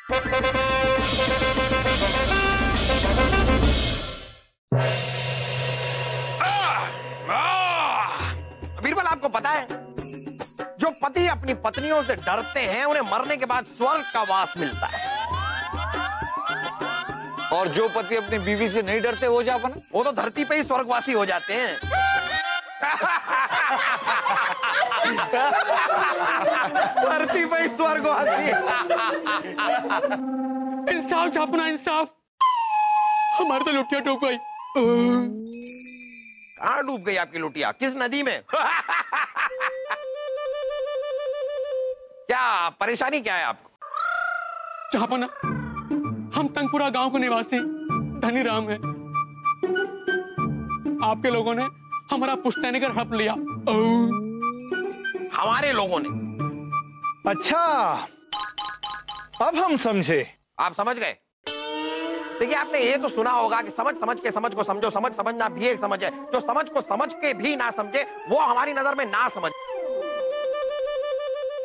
बीरबल, आपको पता है जो पति अपनी पत्नियों से डरते हैं उन्हें मरने के बाद स्वर्ग का वास मिलता है, और जो पति अपनी बीवी से नहीं डरते वो जापना, वो तो धरती पे ही स्वर्गवासी हो जाते हैं। धरती पे ही स्वर्गवासी। इंसाफ जापना, इंसाफ। हमारे तो लुटिया डूब गई। कहाँ डूब गई आपकी लुटिया? किस नदी में? क्या परेशानी क्या है आपको? जापना, हम तंगपुरा गांव के निवासी धनी राम है। आपके लोगों ने हमारा पुश्तैनी कर हड़प लिया। हमारे लोगों ने? अच्छा, अब हम समझे। आप समझ गए? देखिए, आपने ये तो सुना होगा कि समझ समझ के समझ को समझो, समझ समझना भी एक समझ है। जो समझ को समझ के भी ना समझे वो हमारी नजर में ना समझ।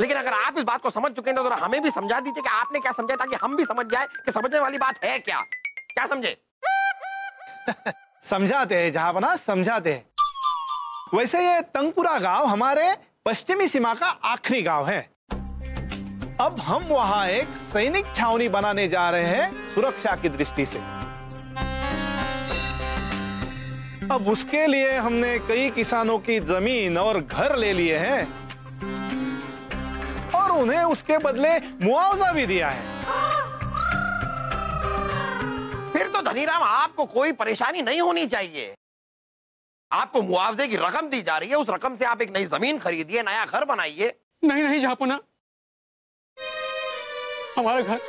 लेकिन अगर आप इस बात को समझ चुके हैं तो हमें भी समझा दीजिए कि आपने क्या समझा, ताकि हम भी समझ जाए कि समझने वाली बात है क्या। क्या समझे? समझाते हैं जहापना, समझाते हैं। वैसे ये तंगपुरा गांव हमारे पश्चिमी सीमा का आखिरी गांव है। अब हम वहां एक सैनिक छावनी बनाने जा रहे हैं सुरक्षा की दृष्टि से। अब उसके लिए हमने कई किसानों की जमीन और घर ले लिए हैं और उन्हें उसके बदले मुआवजा भी दिया है। फिर तो धनीराम, आपको कोई परेशानी नहीं होनी चाहिए। आपको मुआवजे की रकम दी जा रही है, उस रकम से आप एक नई जमीन खरीदिए, नया घर बनाइए। नहीं नहीं जापना, हमारा घर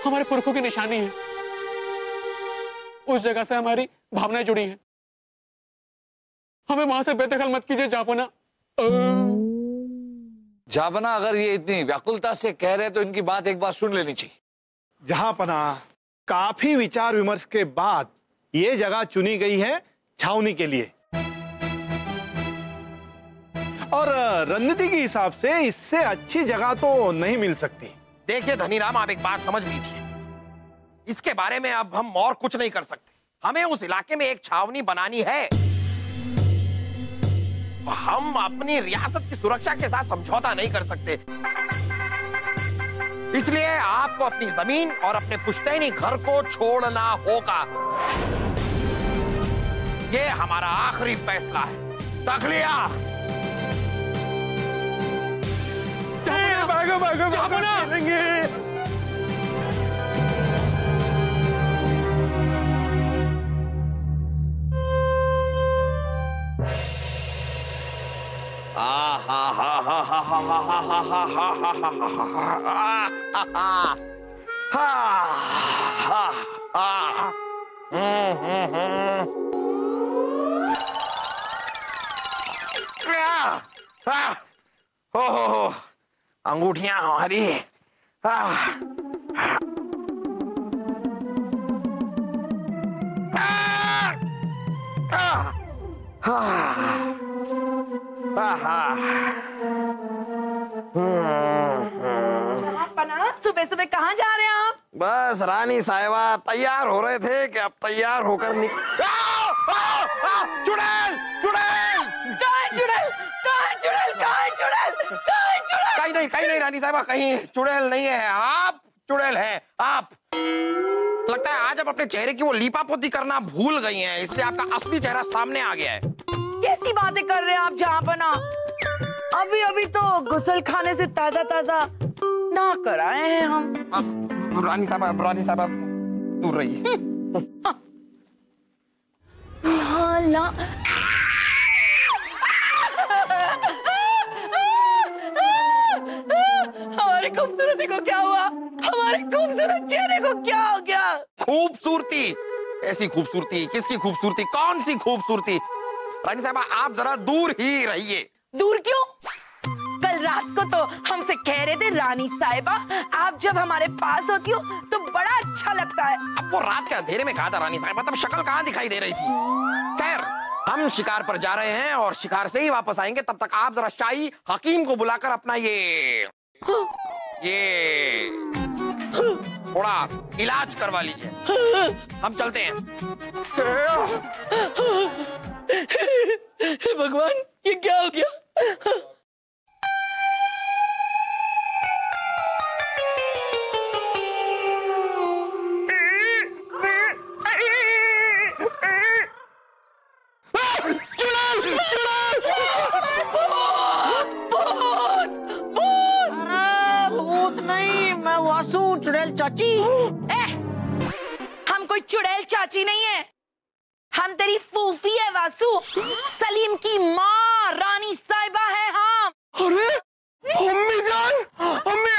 हमारे पुरखों की निशानी है। उस जगह से हमारी भावनाएं जुड़ी हैं। हमें वहां से बेदखल मत कीजिए जापना। जापना, अगर ये इतनी व्याकुलता से कह रहे तो इनकी बात एक बार सुन लेनी चाहिए। जहापना, काफी विचार विमर्श के बाद ये जगह चुनी गई है छावनी के लिए, और रणनीति के हिसाब से इससे अच्छी जगह तो नहीं मिल सकती। देखिए धनीराम, आप एक बात समझ लीजिए, इसके बारे में अब हम और कुछ नहीं कर सकते। हमें उस इलाके में एक छावनी बनानी है। हम अपनी रियासत की सुरक्षा के साथ समझौता नहीं कर सकते। इसलिए आपको अपनी जमीन और अपने पुश्तैनी घर को छोड़ना होगा। ये हमारा आखिरी फैसला है। तखलिया, भागो भागो जापना। अंगूठियां हमारी। सुबह सुबह कहाँ जा रहे हैं आप? बस रानी साहिबा, तैयार हो रहे थे कि अब तैयार होकर चुड़ैल चुड़ैल चुड़ैल कहीं नहीं रानी साहिबा, कहीं चुड़ैल नहीं है। आप चुड़ैल हैं। आप, लगता है आज आप अपने चेहरे की वो लीपापोती करना भूल गई हैं, इसलिए आपका असली चेहरा सामने आ गया है। कैसी बातें कर रहे हैं आप जहाँपना? अभी अभी तो गुसल खाने से ताजा ताजा ना कर आए हैं हम। रानी साहबा दूर रहिए। हमारी खूबसूरती को क्या हुआ? हमारे खूबसूरत चेहरे को क्या हो गया? खूबसूरती? ऐसी खूबसूरती? किसकी खूबसूरती? कौन सी खूबसूरती? रानी साहबा, आप जरा दूर ही रहिए। दूर क्यों? कल रात को तो हमसे कह रहे थे रानी साहिबा, आप जब हमारे पास होती हो तो बड़ा अच्छा लगता है। अब वो रात के अंधेरे में कहा था रानी साहिबा, तब शक्ल कहाँ दिखाई दे रही थी? खैर, हम शिकार पर जा रहे हैं और शिकार से ही वापस आएंगे। तब तक आप जरा शाही हकीम को बुलाकर अपना ये थोड़ा इलाज करवा लीजिए। हम चलते हैं। हे भगवान, ये क्या हो गया? चुड़ैल चाची। हम कोई चुड़ैल चाची नहीं है, हम तेरी फूफी है वासु। सलीम की माँ रानी साहिबा है हम। अरे अम्मी जान, अम्मी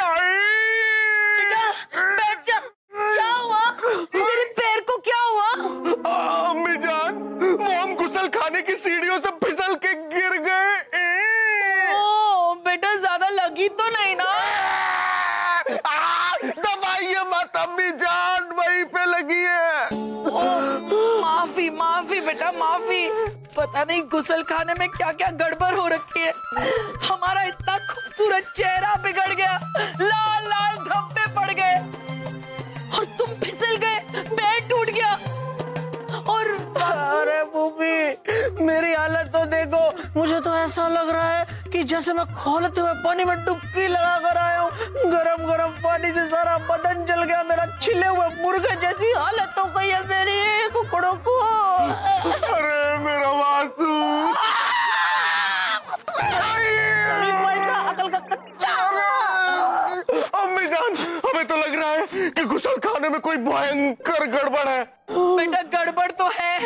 बेटा बैठ जा। क्या हुआ तेरे पैर को, क्या हुआ? अम्मी जान, वो हम गुसल खाने की सीढ़ियों से फिसल के गिर गए। ओ बेटा, ज्यादा लगी तो नहीं ना? दबाइए मत अम्मी जान, वहीं पे लगी है। माफी माफी बेटा माफी। पता नहीं गुसल खाने में क्या क्या गड़बड़ हो रखी है। हमारा इतना खूबसूरत चेहरा बिगड़ गया, लाल लाल धब्बे पड़ गए और तुम फिसल गए, पैर टूट गया। और अरे बूबी, मेरी हालत तो देखो। मुझे तो ऐसा लग रहा है कि जैसे मैं खौलते हुए पानी में डुबकी लगा कर आया हूँ। गरम गरम पानी से सारा बदन जल गया मेरा। छिले हुए मुर्गे जैसी हालत हो गई है मेरी कुकड़ों को। अरे मेरा वासु, अकल का कच्चा। अम्मी जान, हमें तो लग रहा है कि गुसल खाने में कोई भयंकर गड़बड़ है। बेटा गड़बड़ तो है,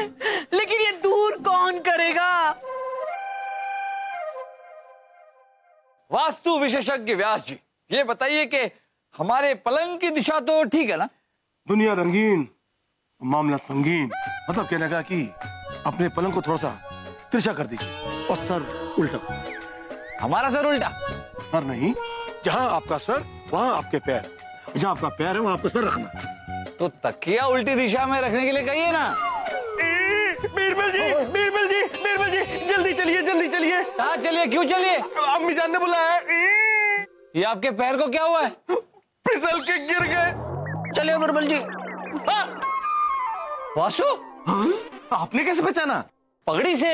लेकिन ये दूर कौन करेगा? वास्तु विशेषज्ञ व्यास जी, ये बताइए कि हमारे पलंग की दिशा तो ठीक है ना? दुनिया रंगीन, मामला संगीन। मतलब कहने का कि अपने पलंग को थोड़ा सा तिरछा कर दीजिए और सर उल्टा। हमारा सर उल्टा? सर नहीं, जहां आपका सर वहां आपके पैर, जहां आपका पैर है वहां आपका सर रखना। तो तकिया उल्टी दिशा में रखने के लिए कहिए ना। बीरबल जी, बीरबल जी, बीरबल जी, जल्दी चलिए, जल्दी चलिए। कहाँ चलिए, क्यों चलिए? अम्मी जान ने बुलाया है। ये आपके पैर को क्या हुआ है? फिसल के गिर गए। चलिए बिरबल जी। वासु, आपने कैसे पहचाना? पगड़ी से।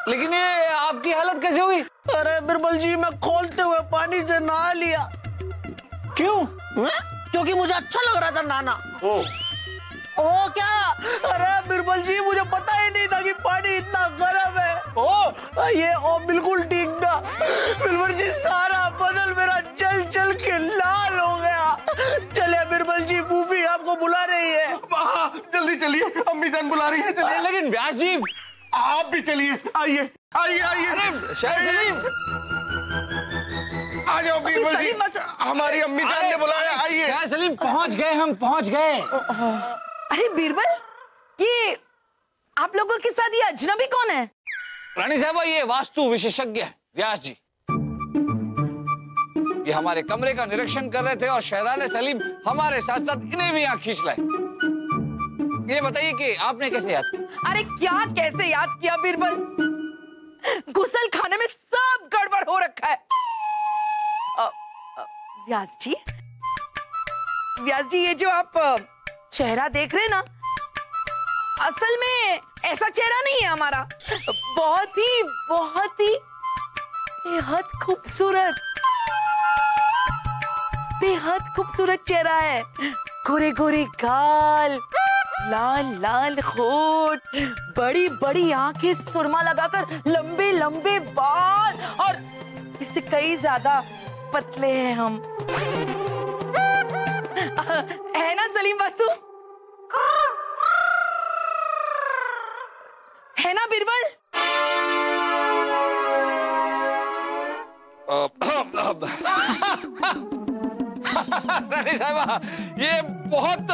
लेकिन ये आपकी हालत कैसे हुई? अरे बिरबल जी, मैं खौलते हुए पानी से नहा लिया। क्यों? क्योंकि मुझे अच्छा लग रहा था नहाना। ओ क्या? अरे बिरबल जी, मुझे पता ही नहीं था कि पानी इतना गर्म है। ये बिल्कुल ठीक था। बिरबल जी, सारा बदन मेरा जल जल के लाल हो गया। चलिए बिरबल जी, फूफी आपको बुला रही है। जल्दी चलिए, अम्मी जान बुला रही है। चलिए। लेकिन व्यास जी, आप भी चलिए। आइए आइए आइए। अरे शायद सलीम, आ जाओ बीरबल जी, हमारी अम्मी जान ने बुलाया। आइए। शायद सलीम, पहुंच गए, हम पहुंच गए। अरे बीरबल, ये आप लोगों के साथ ये अजनबी कौन है? रानी साहबा, ये वास्तु विशेषज्ञ है व्यास जी। ये हमारे कमरे का निरीक्षण कर रहे थे और शहजादे सलीम हमारे साथ साथ इन्हें भी यहाँ खींच लाए। ये बताइए कि आपने कैसे याद किया? अरे क्या कैसे याद किया बीरबल? गुसल खाने में सब गड़बड़ हो रखा है। व्यास जी, व्यास जी, ये जो आप चेहरा देख रहे हैं ना, असल में ऐसा चेहरा नहीं है हमारा। बहुत ही बेहद खूबसूरत, बेहद खूबसूरत चेहरा है। गोरे गोरे गाल, लाल लाल होठ, बड़ी बड़ी आंखें, सुरमा लगाकर लंबे लंबे बाल, और इससे कई ज्यादा पतले हैं हम। है ना सलीम वासु? है ना बीरबल? रानी साहबा, ये बहुत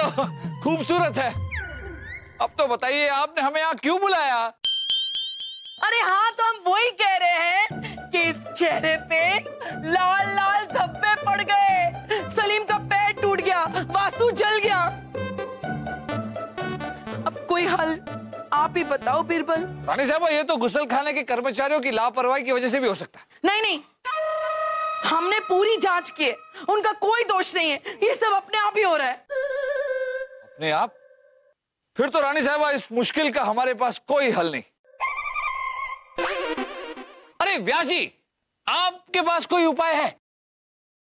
खूबसूरत है। अब तो बताइए, आपने हमें यहाँ क्यों बुलाया? अरे हाँ, तो हम वही कह रहे हैं कि इस चेहरे पे लाल लाल धब्बे पड़ गए, सलीम का पैर टूट गया, वासु जल गया। अब कोई हल आप ही बताओ बीरबल। रानी साहबा, ये तो गुसल खाने के कर्मचारियों की लापरवाही की वजह से भी हो सकता है। नहीं नहीं, हमने पूरी जांच की है, उनका कोई दोष नहीं है, ये सब अपने आप ही हो रहा है। अपने आप? फिर तो रानी साहबा इस मुश्किल का हमारे पास कोई हल नहीं। अरे व्यास जी, आपके पास कोई उपाय है?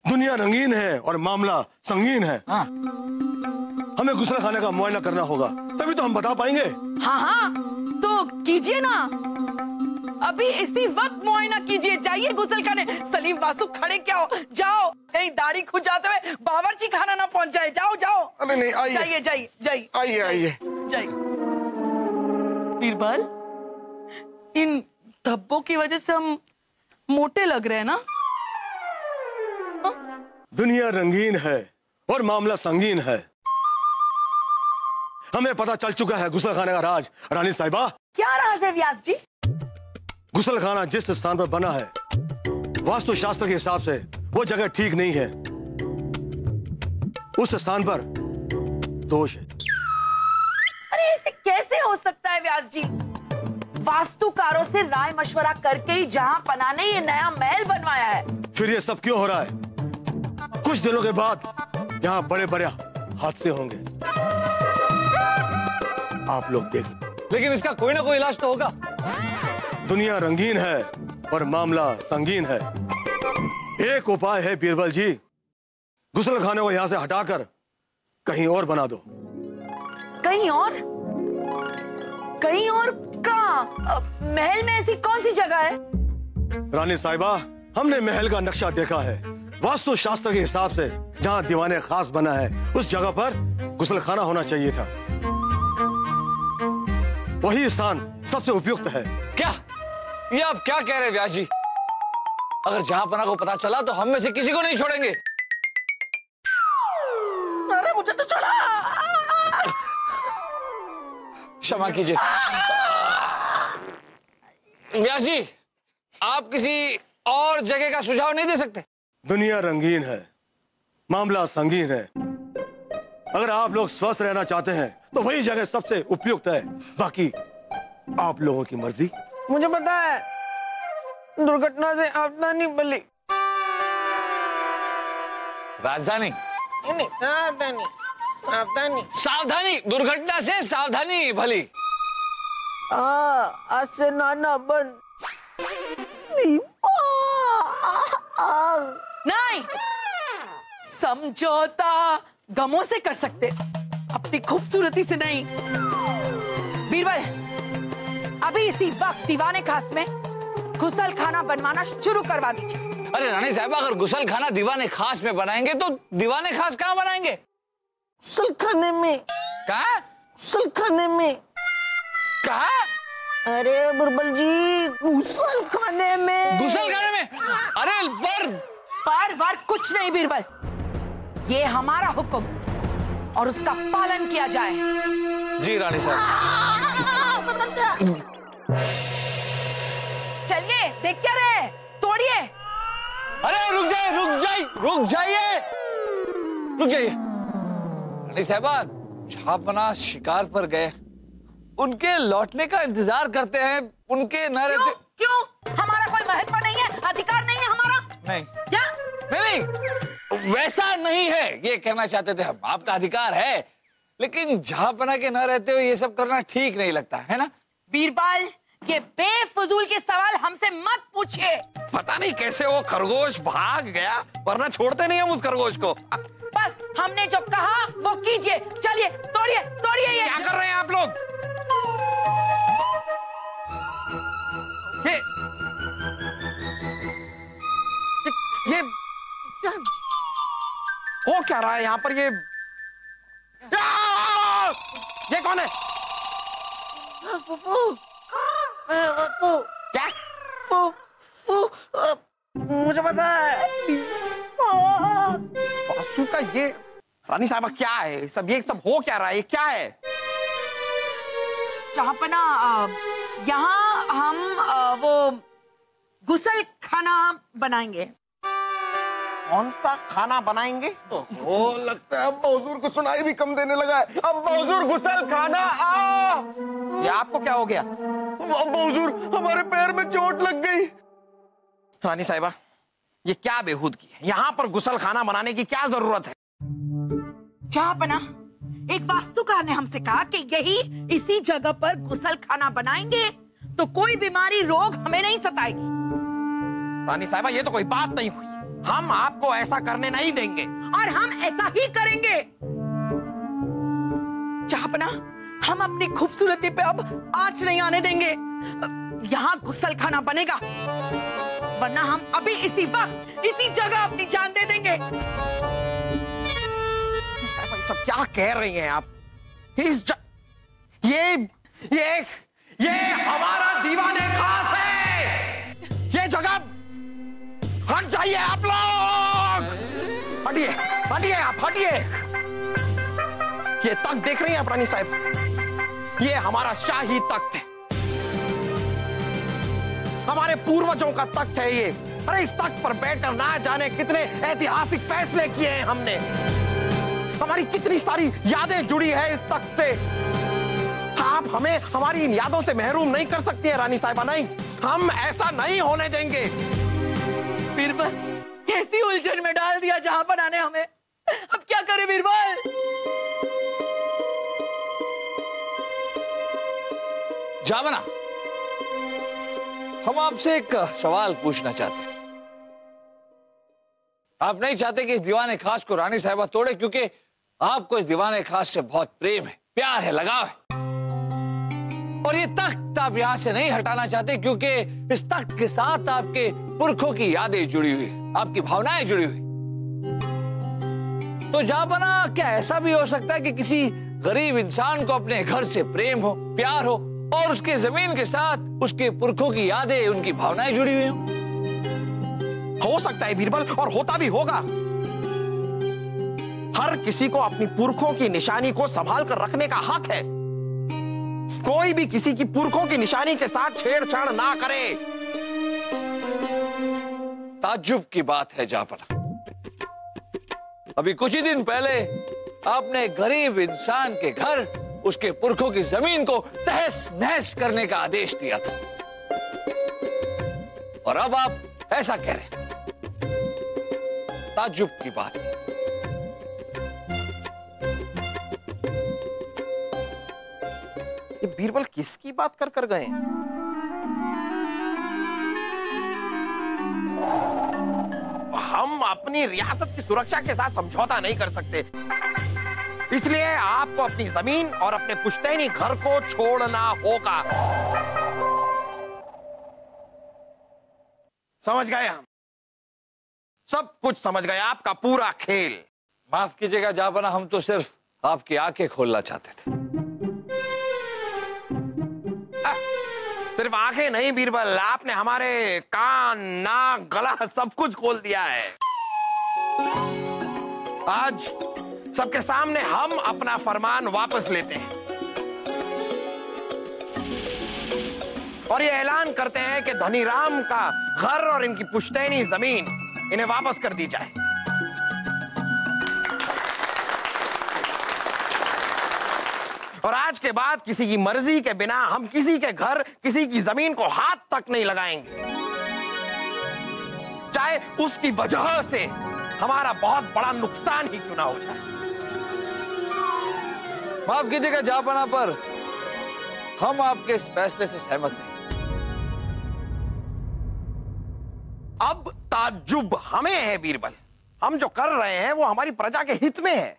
दुनिया रंगीन है और मामला संगीन है। हाँ। हमें गुस्सा खाने का मुआयना करना होगा, तभी तो हम बता पाएंगे। हाँ हाँ, तो कीजिए ना, अभी इसी वक्त मुआयना कीजिए। जाइए गुसल खाने। सलीम वासु खड़े क्या हो, जाओ, कहीं दाढ़ी खुजाते हुए बावर्ची खाना ना पहुंच जाए। जाओ जाओ। अरे नहीं, आइए जाइए जाइए जाइए आइए आइए जाइए। बीरबल, इन धब्बों की वजह से हम मोटे लग रहे हैं ना? दुनिया रंगीन है और मामला संगीन है। हमें पता चल चुका है गुस्सा खाने का राज। रानी साहिबा, क्या राज है व्यास जी? गुसल खाना जिस स्थान पर बना है, वास्तु शास्त्र के हिसाब से वो जगह ठीक नहीं है। उस स्थान पर दोष है। अरे ऐसे कैसे हो सकता है व्यास जी? वास्तुकारों से राय मशवरा करके ही जहां पना ने ये नया महल बनवाया है। फिर ये सब क्यों हो रहा है? कुछ दिनों के बाद यहाँ बड़े बड़े हादसे होंगे, आप लोग देख। लेकिन इसका कोई ना कोई इलाज तो होगा। दुनिया रंगीन है और मामला संगीन है। एक उपाय है बीरबल जी, गुस्ल खाने को यहां से हटाकर कहीं और बना दो। कहीं और? कहीं और कहाँ? महल में ऐसी कौन सी जगह है? रानी साहिबा, हमने महल का नक्शा देखा है। वास्तु शास्त्र के हिसाब से जहाँ दीवाने खास बना है, उस जगह पर गुस्ल खाना होना चाहिए था। वही स्थान सबसे उपयुक्त है। क्या ये आप क्या कह रहे हैं व्यास जी? अगर जहां पना को पता चला तो हम में से किसी को नहीं छोड़ेंगे। अरे मुझे तो छोड़ा। क्षमा कीजिए व्यास जी, आप किसी और जगह का सुझाव नहीं दे सकते? दुनिया रंगीन है, मामला संगीन है। अगर आप लोग स्वस्थ रहना चाहते हैं तो वही जगह सबसे उपयुक्त है। बाकी आप लोगों की मर्जी। मुझे पता है, दुर्घटना से आपदा नहीं बली। राजधानी नहीं, सावधानी, सावधानी। सावधानी, दुर्घटना से सावधानी भली। आज से नाना बंद। नहीं, समझौता गमों से कर सकते, अपनी खूबसूरती से नहीं। बीरबल, अभी इसी वक्त दीवाने खास में गुसल खाना बनवाना शुरू करवा दीजिए। अरे रानी साहिबा, अगर गुसल खाना दीवाने खास में बनाएंगे तो दीवाने खास कहाँ बनाएंगे? गुसल खाने में। कहाँ? गुसल खाने में। कहाँ? अरे बुरबल जी, गुसल खाने में। गुसल खाने में? अरे पर वर कुछ नहीं बीरबल, ये हमारा हुक्म और उसका पालन किया जाए। जी रानी साहब। चलिए, देख क्या रहे, तोड़िए। अरे रुक जाइए, रुक जाइए, रुक जाइए, रुक जाइए। रानी साहबा, जहापना शिकार पर गए, उनके लौटने का इंतजार करते हैं। उनके न रहते। क्यों? हमारा कोई महत्व नहीं है, अधिकार नहीं है हमारा? नहीं। क्या? नहीं, वैसा नहीं है, ये कहना चाहते थे हम। आपका अधिकार है, लेकिन जहापना के न रहते हुए ये सब करना ठीक नहीं लगता है ना? बीरबल, ये बेफजूल के सवाल हमसे मत पूछिए। पता नहीं कैसे वो खरगोश भाग गया, वरना छोड़ते नहीं हम उस खरगोश को। बस हमने जो कहा वो कीजिए। चलिए, तोड़िए, तोड़िए। ये क्या कर रहे हैं आप लोग? ये हो क्या रहा है यहाँ पर? ये कौन है? क्या? मुझे पता है। वासु का ये, रानी साहबा क्या है ये सब हो क्या रहा है? ये क्या है? जहापना, यहाँ हम वो गुसल खाना बनाएंगे। कौन सा खाना बनाएंगे? ओ, लगता है अब हुजूर को सुनाई भी कम देने लगा है। अब हुजूर गुसल खाना ये आपको क्या हो गया? अब हुजूर, हमारे पैर में चोट लग गई। रानी साहिबा, ये क्या बेहूदगी है? यहाँ पर गुसल खाना बनाने की क्या जरूरत है? जहाँपना, एक वास्तुकार ने हमसे कहा कि यही इसी जगह पर गुसल खाना बनाएंगे तो कोई बीमारी रोग हमें नहीं सताएगी। रानी साहिबा, ये तो कोई बात नहीं हुई। हम आपको ऐसा करने नहीं देंगे और हम ऐसा ही करेंगे। जहाँपना, हम अपनी खूबसूरती पे अब आंच नहीं आने देंगे। यहाँ गुसल खाना बनेगा, वरना हम अभी इसी वक्त इसी जगह अपनी जान दे देंगे। सब क्या कह रही हैं आप? ये हमारा दीवाने खास है। ये जगह, हट जाइए आप लोग, हटिए हटिए, आप हटिए। ये तख्त देख रही हैं आप रानी साहब? ये हमारा शाही तख्त है, हमारे पूर्वजों का तख्त है ये। अरे इस तख्त पर बैठकर ना जाने कितने ऐतिहासिक फैसले किए हैं हमने। हमारी कितनी सारी यादें जुड़ी है इस तख्त से। आप हमें हमारी इन यादों से महरूम नहीं कर सकती है रानी साहिबा। नहीं, हम ऐसा नहीं होने देंगे। बीरबल, कैसी उलझन में डाल दिया जहाँपना ने हमें। अब क्या करें बीरबल? जहाँपना, हम आपसे एक सवाल पूछना चाहते हैं। आप नहीं चाहते कि इस दीवाने खास को रानी साहिबा तोड़े, क्योंकि आपको इस दीवाने खास से बहुत प्रेम है, प्यार है, लगाव है। और ये तख्त आप यहां से नहीं हटाना चाहते, क्योंकि इस तख्त के साथ आपके पुरखों की यादें जुड़ी हुई, आपकी भावनाएं जुड़ी हुई। तो जहाँपना, क्या ऐसा भी हो सकता है कि किसी गरीब इंसान को अपने घर से प्रेम हो, प्यार हो, और उसके जमीन के साथ उसके पुरखों की यादें, उनकी भावनाएं जुड़ी हुई हो? हो सकता है बीरबल, और होता भी होगा। हर किसी को अपनी पुरखों की निशानी को संभाल कर रखने का हक है। कोई भी किसी की पुरखों की निशानी के साथ छेड़छाड़ ना करे। ताज्जुब की बात है जहाँपना, अभी कुछ ही दिन पहले आपने गरीब इंसान के घर, उसके पुरखों की जमीन को तहस नहस करने का आदेश दिया था, और अब आप ऐसा कह रहे हैं। ताज्जुब की बात है। ये बीरबल किसकी बात कर कर गए? हम अपनी रियासत की सुरक्षा के साथ समझौता नहीं कर सकते, इसलिए आपको अपनी जमीन और अपने पुश्तैनी घर को छोड़ना होगा। समझ गए? हम सब कुछ समझ गए, आपका पूरा खेल। माफ कीजिएगा जहाँपना, हम तो सिर्फ आपकी आंखें खोलना चाहते थे। सिर्फ आंखें नहीं बीरबल, आपने हमारे कान, नाक, गला सब कुछ खोल दिया है। आज सबके सामने हम अपना फरमान वापस लेते हैं और ये ऐलान करते हैं कि धनीराम का घर और इनकी पुश्तैनी जमीन इन्हें वापस कर दी जाए। और आज के बाद किसी की मर्जी के बिना हम किसी के घर, किसी की जमीन को हाथ तक नहीं लगाएंगे, चाहे उसकी वजह से हमारा बहुत बड़ा नुकसान ही क्यों ना हो जाए। माफ कीजिएगा जहाँपना, पर हम आपके इस फैसले से सहमत नहीं। अब ताज्जुब हमें है बीरबल, हम जो कर रहे हैं वो हमारी प्रजा के हित में है।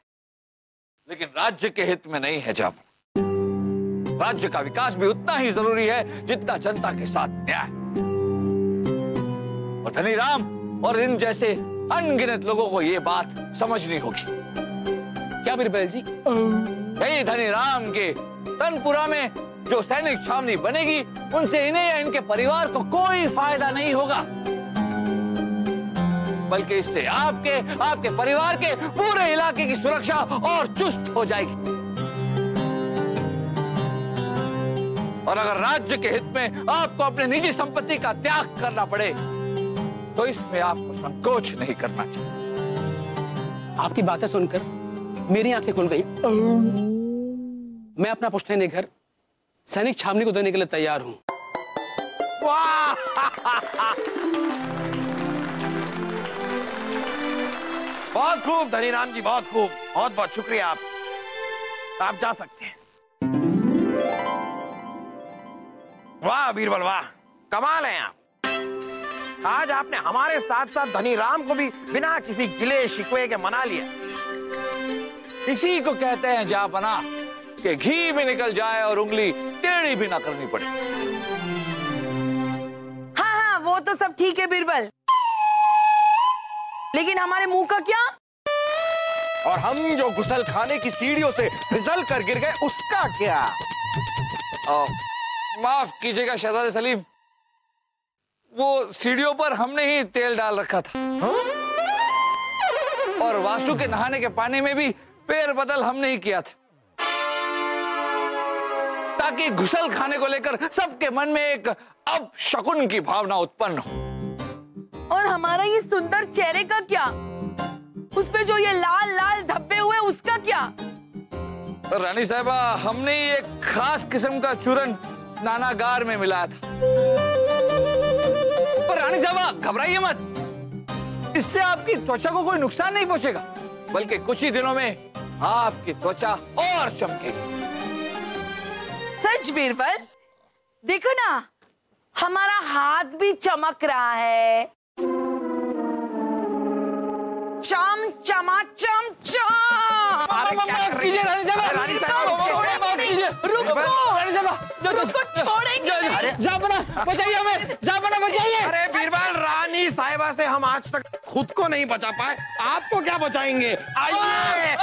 लेकिन राज्य के हित में नहीं है जहाँपना। राज्य का विकास भी उतना ही जरूरी है जितना जनता के साथ न्याय। और धनीराम और इन जैसे अनगिनत लोगों को ये बात समझनी होगी। क्या बीरबल जी? यही धनीराम के तनपुरा में जो सैनिक छावनी बनेगी, उनसे इन्हें या इनके परिवार को कोई फायदा नहीं होगा, बल्कि इससे आपके परिवार के पूरे इलाके की सुरक्षा और चुस्त हो जाएगी। और अगर राज्य के हित में आपको अपने निजी संपत्ति का त्याग करना पड़े, तो इसमें आपको संकोच नहीं करना चाहिए। आपकी बातें सुनकर मेरी आंखें खुल गई। मैं अपना पुश्तैनी घर सैनिक छावनी को देने के लिए तैयार हूं। बहुत खूब धनीराम जी, बहुत खूब, बहुत बहुत शुक्रिया। आप जा सकते हैं। वाह बीरबल वाह, कमाल हैं आप। आज आपने हमारे साथ साथ धनीराम को भी बिना किसी गिले शिकवे के मना लिया। इसी को कहते हैं जापना, कि घी भी निकल जाए और उंगली टेढ़ी भी ना करनी पड़े। हाँ हाँ, वो तो सब ठीक है बीरबल, लेकिन हमारे मुंह का क्या? और हम जो गुसल खाने की सीढ़ियों से फिसल कर गिर गए, उसका क्या? माफ कीजिएगा शहजादे सलीम, वो सीढ़ियों पर हमने ही तेल डाल रखा था। और वासु के नहाने के पानी में भी पैर बदल हमने ही किया था, ताकि घुसल खाने को लेकर सबके मन में एक अब शकुन की भावना उत्पन्न हो। और हमारा ये सुंदर चेहरे का क्या? उस पे जो ये लाल लाल धब्बे हुए, उसका क्या? रानी साहिबा, हमने एक खास किस्म का चूरन स्नानागार में मिलाया था। पर रानी साहिबा घबराइए मत, इससे आपकी त्वचा को कोई नुकसान नहीं पहुंचेगा, बल्कि कुछ ही दिनों में आपकी त्वचा और चमकेगी। सच बीरबल? देखो ना, हमारा हाथ भी चमक रहा है। चम चमा चम चम। माफ कीजिए रानी साहिबा, रानी साहिबा माफ कीजिए। रुको रानी साहिबा, उसको छोड़ेंगे नहीं। जापना बचाइए हमें, जापना बचाइए। अरे बीरबल, रानी साहिबा से हम आज तक खुद को नहीं बचा पाए, आपको क्या बचाएंगे? आइए।